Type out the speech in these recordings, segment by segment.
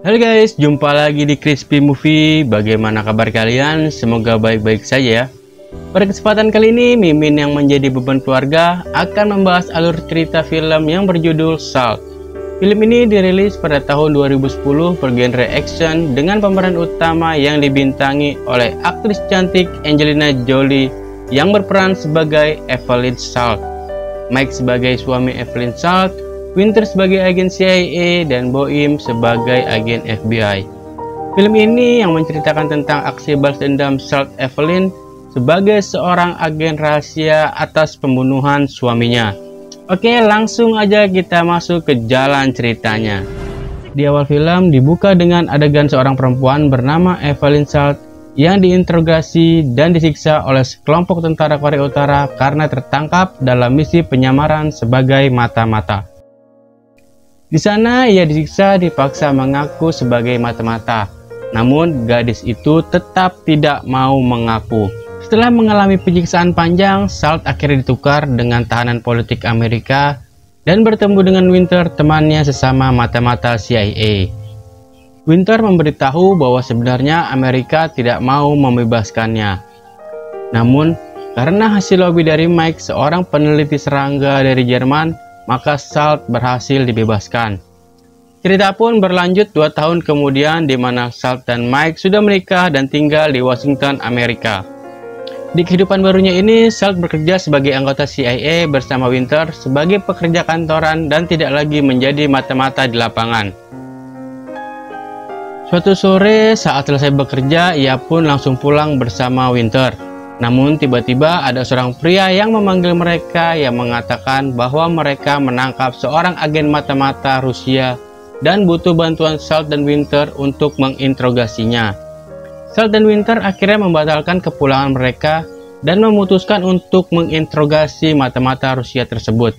Halo guys, jumpa lagi di Crispy Movie. Bagaimana kabar kalian? Semoga baik-baik saja ya. Pada kesempatan kali ini, Mimin yang menjadi beban keluarga akan membahas alur cerita film yang berjudul Salt. Film ini dirilis pada tahun 2010 bergenre action dengan pemeran utama yang dibintangi oleh aktris cantik Angelina Jolie yang berperan sebagai Evelyn Salt, Mike sebagai suami Evelyn Salt, Winter sebagai agen CIA, dan Boim sebagai agen FBI. Film ini yang menceritakan tentang aksi balas dendam Salt Evelyn sebagai seorang agen rahasia atas pembunuhan suaminya. Oke, langsung aja kita masuk ke jalan ceritanya. Di awal film dibuka dengan adegan seorang perempuan bernama Evelyn Salt yang diinterogasi dan disiksa oleh sekelompok tentara Korea Utara karena tertangkap dalam misi penyamaran sebagai mata-mata. Di sana ia disiksa dipaksa mengaku sebagai mata-mata. Namun gadis itu tetap tidak mau mengaku. Setelah mengalami penyiksaan panjang, Salt akhirnya ditukar dengan tahanan politik Amerika dan bertemu dengan Winter, temannya sesama mata-mata CIA. Winter memberitahu bahwa sebenarnya Amerika tidak mau membebaskannya. Namun, karena hasil lobby dari Mike, seorang peneliti serangga dari Jerman, maka Salt berhasil dibebaskan. Cerita pun berlanjut 2 tahun kemudian di mana Salt dan Mike sudah menikah dan tinggal di Washington, Amerika. Di kehidupan barunya ini, Salt bekerja sebagai anggota CIA bersama Winter sebagai pekerja kantoran dan tidak lagi menjadi mata-mata di lapangan. Suatu sore saat selesai bekerja, ia pun langsung pulang bersama Winter. Namun tiba-tiba ada seorang pria yang memanggil mereka yang mengatakan bahwa mereka menangkap seorang agen mata-mata Rusia dan butuh bantuan Salt dan Winter untuk menginterogasinya. Salt dan Winter akhirnya membatalkan kepulangan mereka dan memutuskan untuk menginterogasi mata-mata Rusia tersebut.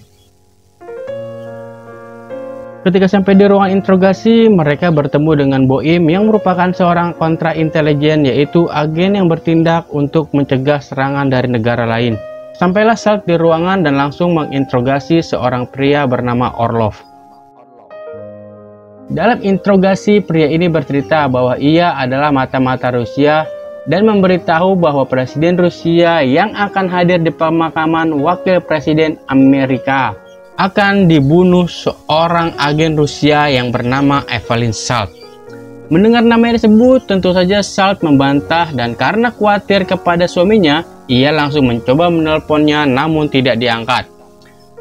Ketika sampai di ruang interogasi, mereka bertemu dengan Boim yang merupakan seorang kontra intelijen, yaitu agen yang bertindak untuk mencegah serangan dari negara lain. Sampailah Salt di ruangan dan langsung menginterogasi seorang pria bernama Orlov. Dalam interogasi, pria ini bercerita bahwa ia adalah mata-mata Rusia dan memberitahu bahwa Presiden Rusia yang akan hadir di pemakaman Wakil Presiden Amerika akan dibunuh seorang agen Rusia yang bernama Evelyn Salt. Mendengar nama tersebut, tentu saja Salt membantah dan karena khawatir kepada suaminya, ia langsung mencoba menelponnya namun tidak diangkat.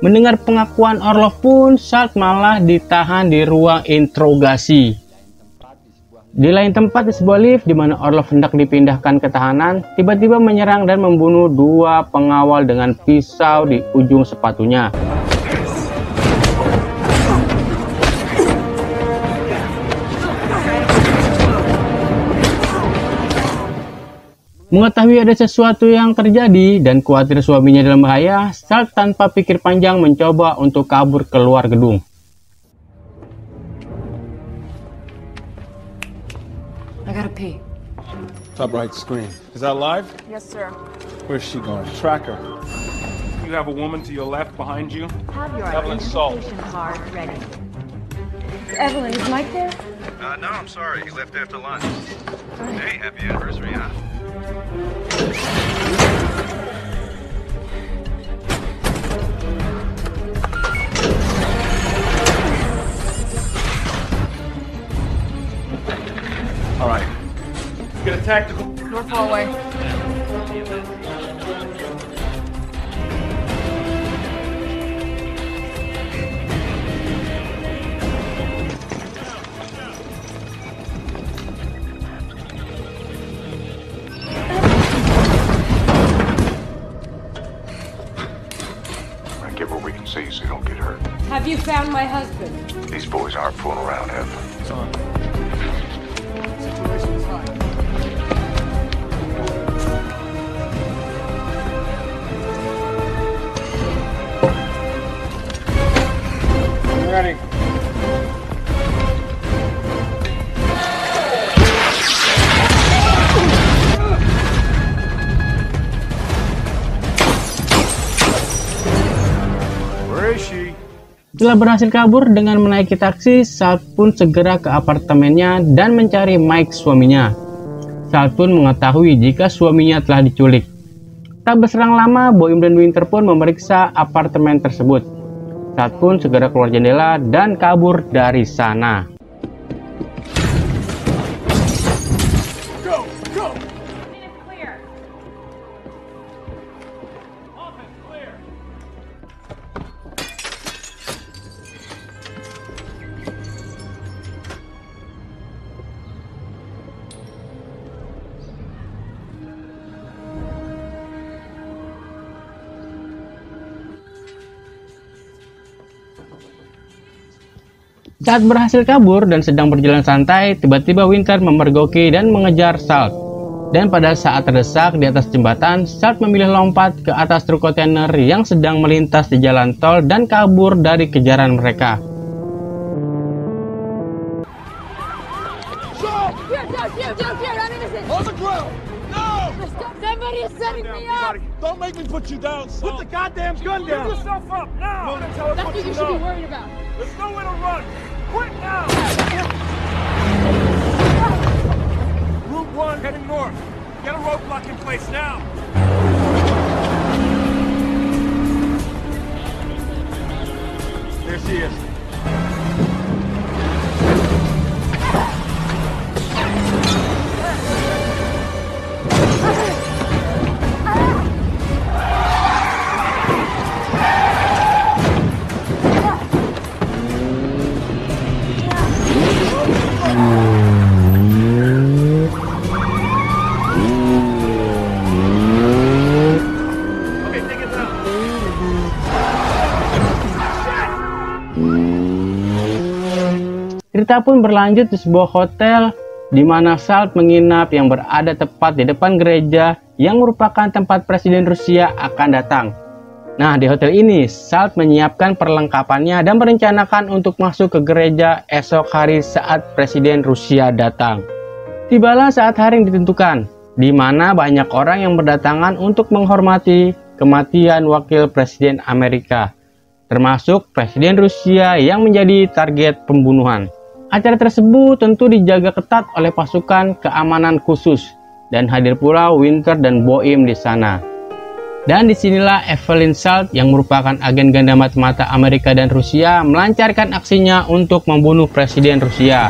Mendengar pengakuan Orlov pun, Salt malah ditahan di ruang interogasi. Di lain tempat di sebuah lift di mana Orlov hendak dipindahkan ke tahanan, tiba-tiba menyerang dan membunuh 2 pengawal dengan pisau di ujung sepatunya. Mengetahui ada sesuatu yang terjadi dan khawatir suaminya dalam bahaya, Salt tanpa pikir panjang mencoba untuk kabur keluar gedung. I gotta pee. Top right screen. Is that live? Yes, sir. Where's she going? Track her. You have a woman to your left behind you. Have your Evelyn Salt. identification card ready. Evelyn, is Mike there? No, I'm sorry. He left after lunch. Hey, happy anniversary, huh? All right. Get a tactical. North hallway. Get where we can see so you don't get hurt. Have you found my husband? These boys aren't fooling around, Ev. Son. Situation's hot. Ready. Where is she? Setelah berhasil kabur dengan menaiki taksi, Salt pun segera ke apartemennya dan mencari Mike, suaminya. Salt pun mengetahui jika suaminya telah diculik. Tak berselang lama, Boeing dan Winter pun memeriksa apartemen tersebut. Salt pun segera keluar jendela dan kabur dari sana. Saat berhasil kabur dan sedang berjalan santai, tiba-tiba Winter memergoki dan mengejar Salt. Dan pada saat terdesak di atas jembatan, Salt memilih lompat ke atas truk kontainer yang sedang melintas di jalan tol dan kabur dari kejaran mereka. Here, I'm innocent. On the ground! No! Somebody is setting me up. Don't make me put you down, son. Put the goddamn gun down! Give yourself up, now! Tell us That's what what you you should be know. worried about. There's nowhere to run! Quit now! Route 1, heading north. Get a roadblock in place now! There she is. Cerita pun berlanjut di sebuah hotel di mana Salt menginap yang berada tepat di depan gereja yang merupakan tempat Presiden Rusia akan datang. Nah, di hotel ini Salt menyiapkan perlengkapannya dan merencanakan untuk masuk ke gereja esok hari saat Presiden Rusia datang. Tibalah saat hari yang ditentukan, di mana banyak orang yang berdatangan untuk menghormati kematian wakil Presiden Amerika, termasuk Presiden Rusia yang menjadi target pembunuhan. Acara tersebut tentu dijaga ketat oleh pasukan keamanan khusus dan hadir pula Winter dan Boeing di sana. Dan disinilah Evelyn Salt yang merupakan agen ganda mata-mata Amerika dan Rusia melancarkan aksinya untuk membunuh Presiden Rusia.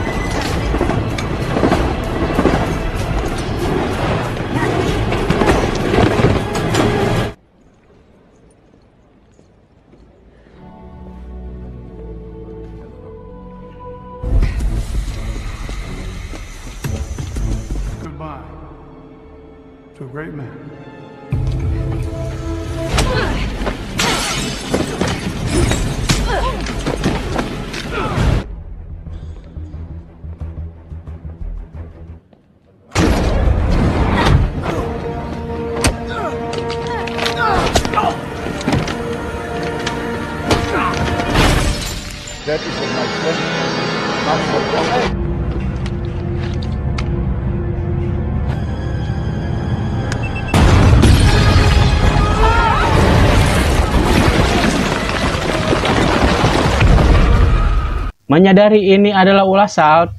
Goodbye to a great man. That is my friend. Not for long. Menyadari ini adalah ulah Salt,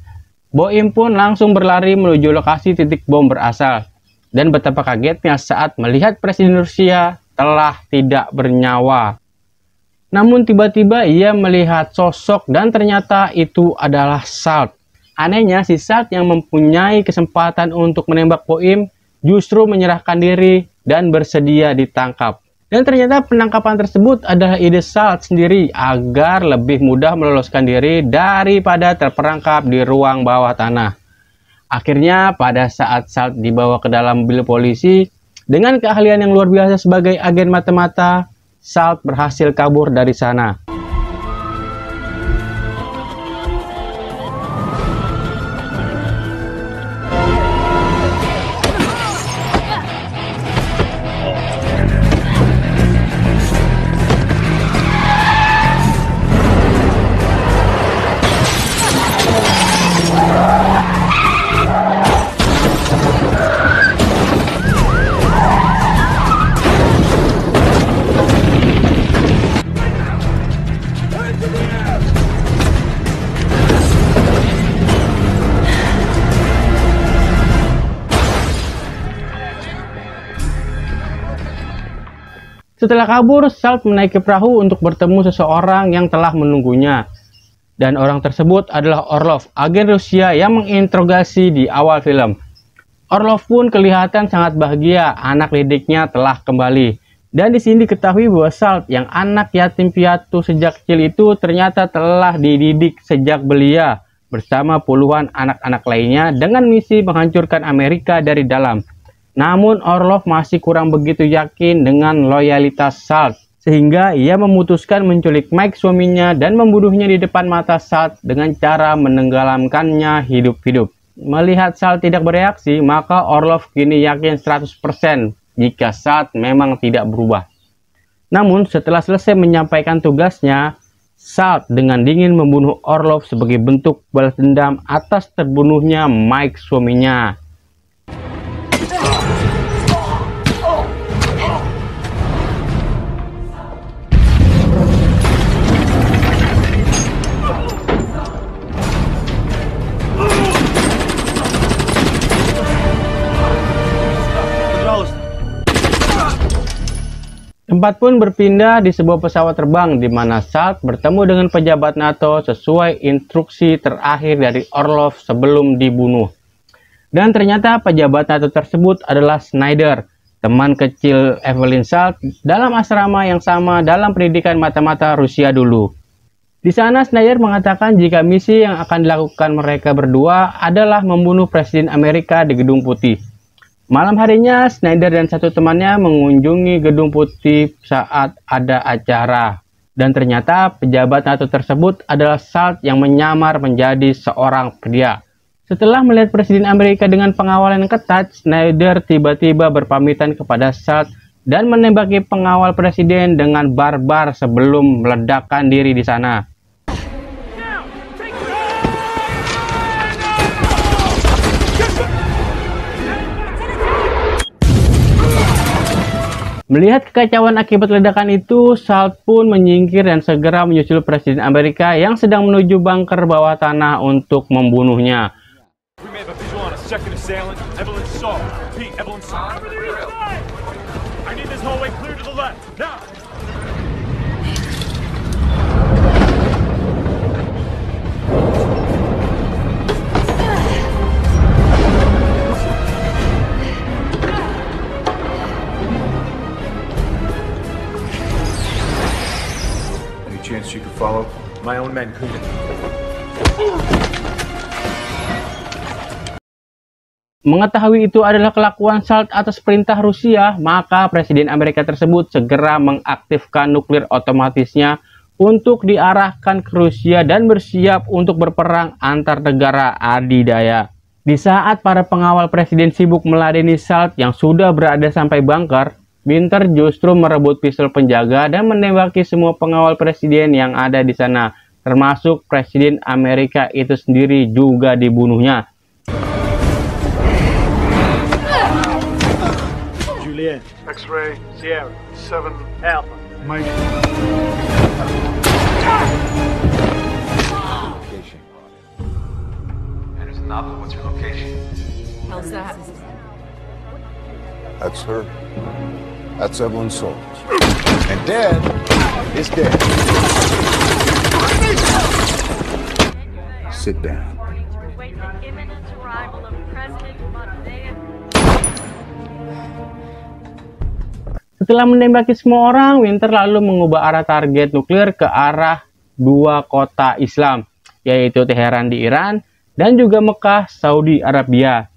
Boeing pun langsung berlari menuju lokasi titik bom berasal. Dan betapa kagetnya saat melihat Presiden Rusia telah tidak bernyawa. Namun tiba-tiba ia melihat sosok dan ternyata itu adalah Salt. Anehnya si Salt yang mempunyai kesempatan untuk menembak Boeing justru menyerahkan diri dan bersedia ditangkap. Dan ternyata penangkapan tersebut adalah ide Salt sendiri agar lebih mudah meloloskan diri daripada terperangkap di ruang bawah tanah. Akhirnya pada saat Salt dibawa ke dalam mobil polisi, dengan keahlian yang luar biasa sebagai agen mata-mata, Salt berhasil kabur dari sana. Setelah kabur, Salt menaiki perahu untuk bertemu seseorang yang telah menunggunya. Dan orang tersebut adalah Orlov, agen Rusia yang menginterogasi di awal film. Orlov pun kelihatan sangat bahagia, anak didiknya telah kembali. Dan di sini diketahui bahwa Salt yang anak yatim piatu sejak kecil itu ternyata telah dididik sejak belia bersama puluhan anak-anak lainnya dengan misi menghancurkan Amerika dari dalam. Namun Orlov masih kurang begitu yakin dengan loyalitas Salt, sehingga ia memutuskan menculik Mike suaminya dan membunuhnya di depan mata Salt dengan cara menenggelamkannya hidup-hidup. Melihat Salt tidak bereaksi, maka Orlov kini yakin 100% jika Salt memang tidak berubah. Namun setelah selesai menyampaikan tugasnya, Salt dengan dingin membunuh Orlov sebagai bentuk balas dendam atas terbunuhnya Mike suaminya. Tempat pun berpindah di sebuah pesawat terbang di mana Salt bertemu dengan pejabat NATO sesuai instruksi terakhir dari Orlov sebelum dibunuh. Dan ternyata pejabat NATO tersebut adalah Snyder, teman kecil Evelyn Salt dalam asrama yang sama dalam pendidikan mata-mata Rusia dulu. Di sana Snyder mengatakan jika misi yang akan dilakukan mereka berdua adalah membunuh Presiden Amerika di Gedung Putih. Malam harinya, Snyder dan satu temannya mengunjungi Gedung Putih saat ada acara. Dan ternyata pejabat NATO tersebut adalah Salt yang menyamar menjadi seorang pria. Setelah melihat Presiden Amerika dengan pengawalan yang ketat, Snyder tiba-tiba berpamitan kepada Salt dan menembaki pengawal Presiden dengan barbar sebelum meledakkan diri di sana. Melihat kekacauan akibat ledakan itu, Salt pun menyingkir dan segera menyusul Presiden Amerika yang sedang menuju bunker bawah tanah untuk membunuhnya. Chance you could follow? My own men couldn't. Mengetahui itu adalah kelakuan Salt atas perintah Rusia, maka Presiden Amerika tersebut segera mengaktifkan nuklir otomatisnya untuk diarahkan ke Rusia dan bersiap untuk berperang antar negara adidaya. Di saat para pengawal Presiden sibuk meladeni Salt yang sudah berada sampai bunker, Winter justru merebut pistol penjaga dan menembaki semua pengawal presiden yang ada di sana, termasuk Presiden Amerika itu sendiri juga dibunuhnya. Juliet. X-ray, Sierra. 7, Alpha. Mike. Location. Anderson Alpha, what's your location? How's that? That's her. That's Evelyn Salt. And Dad is dead. Sit down. Setelah menembaki semua orang, Winter lalu mengubah arah target nuklir ke arah dua kota Islam, yaitu Teheran di Iran dan juga Mekah, Saudi Arabia,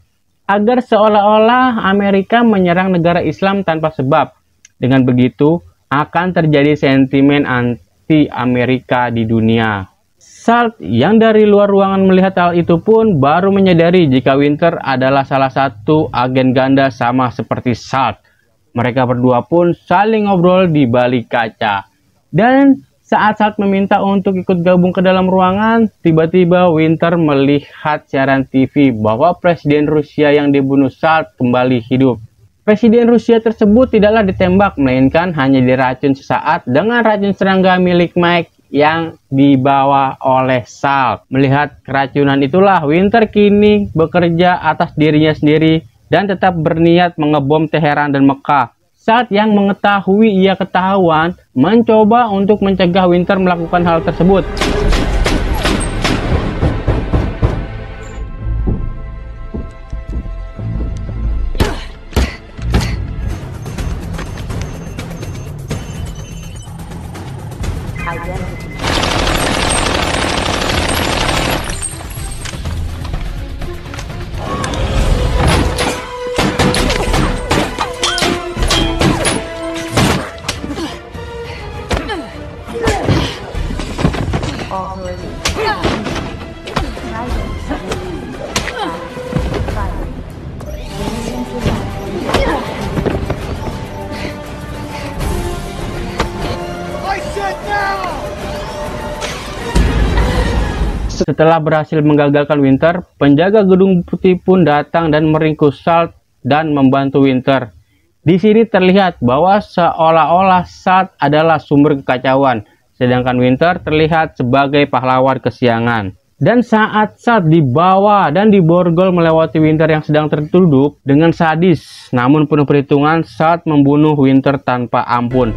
agar seolah-olah Amerika menyerang negara Islam tanpa sebab. Dengan begitu, akan terjadi sentimen anti-Amerika di dunia. Salt yang dari luar ruangan melihat hal itu pun baru menyadari jika Winter adalah salah satu agen ganda sama seperti Salt. Mereka berdua pun saling ngobrol di balik kaca. Dan saat Salt meminta untuk ikut gabung ke dalam ruangan, tiba-tiba Winter melihat siaran TV bahwa Presiden Rusia yang dibunuh Salt kembali hidup. Presiden Rusia tersebut tidaklah ditembak, melainkan hanya diracun sesaat dengan racun serangga milik Mike yang dibawa oleh Salt. Melihat keracunan itulah, Winter kini bekerja atas dirinya sendiri dan tetap berniat mengebom Teheran dan Mekah. Saat yang mengetahui ia ketahuan, mencoba untuk mencegah Winter melakukan hal tersebut. Setelah berhasil menggagalkan Winter, penjaga gedung putih pun datang dan meringkus Salt dan membantu Winter. Di sini terlihat bahwa seolah-olah Salt adalah sumber kekacauan, sedangkan Winter terlihat sebagai pahlawan kesiangan. Dan saat Salt dibawa dan diborgol melewati Winter yang sedang tertunduk dengan sadis, namun penuh perhitungan, Salt membunuh Winter tanpa ampun.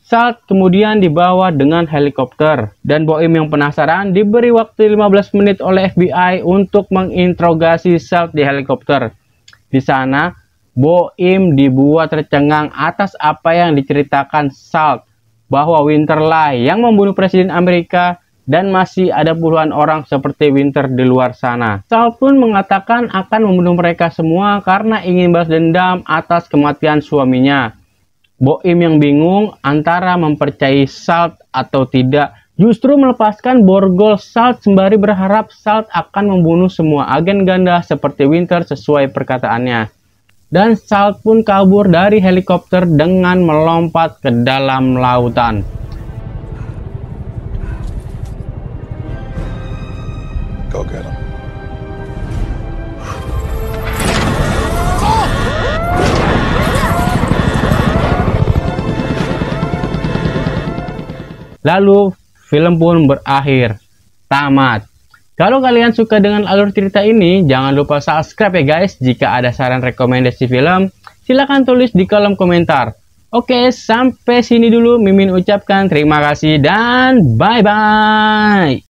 Salt kemudian dibawa dengan helikopter, dan Boim yang penasaran diberi waktu 15 menit oleh FBI untuk menginterogasi Salt di helikopter. Di sana, Boim dibuat tercengang atas apa yang diceritakan Salt, bahwa Winter lah yang membunuh Presiden Amerika dan masih ada puluhan orang seperti Winter di luar sana. Salt pun mengatakan akan membunuh mereka semua karena ingin balas dendam atas kematian suaminya. Boim yang bingung antara mempercayai Salt atau tidak, justru melepaskan borgol Salt sembari berharap Salt akan membunuh semua agen ganda seperti Winter sesuai perkataannya. Dan Salt pun kabur dari helikopter dengan melompat ke dalam lautan. Go get him. Lalu film pun berakhir, tamat. Kalau kalian suka dengan alur cerita ini, jangan lupa subscribe ya guys. Jika ada saran rekomendasi film, silahkan tulis di kolom komentar. Oke, sampai sini dulu Mimin ucapkan terima kasih dan bye-bye.